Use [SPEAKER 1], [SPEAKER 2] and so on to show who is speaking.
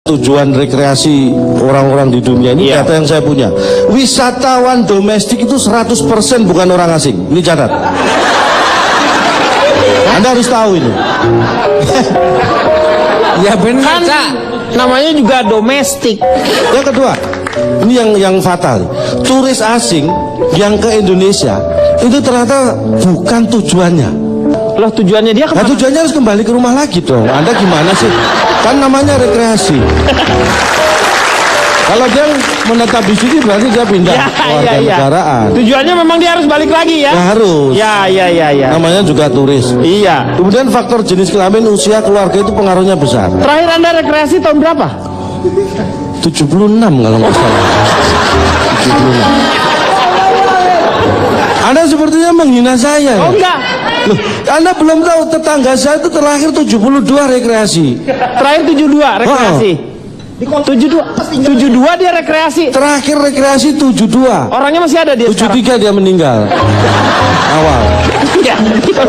[SPEAKER 1] Tujuan rekreasi orang-orang di dunia ini, data yang saya punya, wisatawan domestik itu 100% bukan orang asing. Ini catat. Anda harus tahu ini.
[SPEAKER 2] Ya benar,
[SPEAKER 3] Kan namanya juga domestik.
[SPEAKER 1] Yang kedua, ini yang fatal. Turis asing yang ke Indonesia itu ternyata bukan tujuannya.
[SPEAKER 3] Loh, tujuannya dia
[SPEAKER 1] Nah,
[SPEAKER 3] kemana?
[SPEAKER 1] tujuannya harus kembali ke rumah lagi dong. Anda gimana sih? Kan namanya rekreasi. Kalau dia menetap di sini berarti dia pindah warga negaraan.
[SPEAKER 3] Tujuannya memang dia harus balik lagi ya?
[SPEAKER 1] Ya harus.
[SPEAKER 3] Ya.
[SPEAKER 1] Namanya juga turis.
[SPEAKER 3] Iya.
[SPEAKER 1] Kemudian faktor jenis kelamin, usia, keluarga itu pengaruhnya besar.
[SPEAKER 3] Terakhir Anda rekreasi tahun berapa?
[SPEAKER 1] 76 kalau nggak salah. 76. Anda sepertinya menghina saya.
[SPEAKER 3] Oh enggak.
[SPEAKER 1] Loh, Anda belum tahu tetangga saya itu terakhir 72 rekreasi.
[SPEAKER 3] Terakhir 72 rekreasi. 72 dia rekreasi.
[SPEAKER 1] Terakhir rekreasi 72.
[SPEAKER 3] Orangnya masih ada dia sekarang.
[SPEAKER 1] 73 dia meninggal. Awal.
[SPEAKER 3] Iya, udah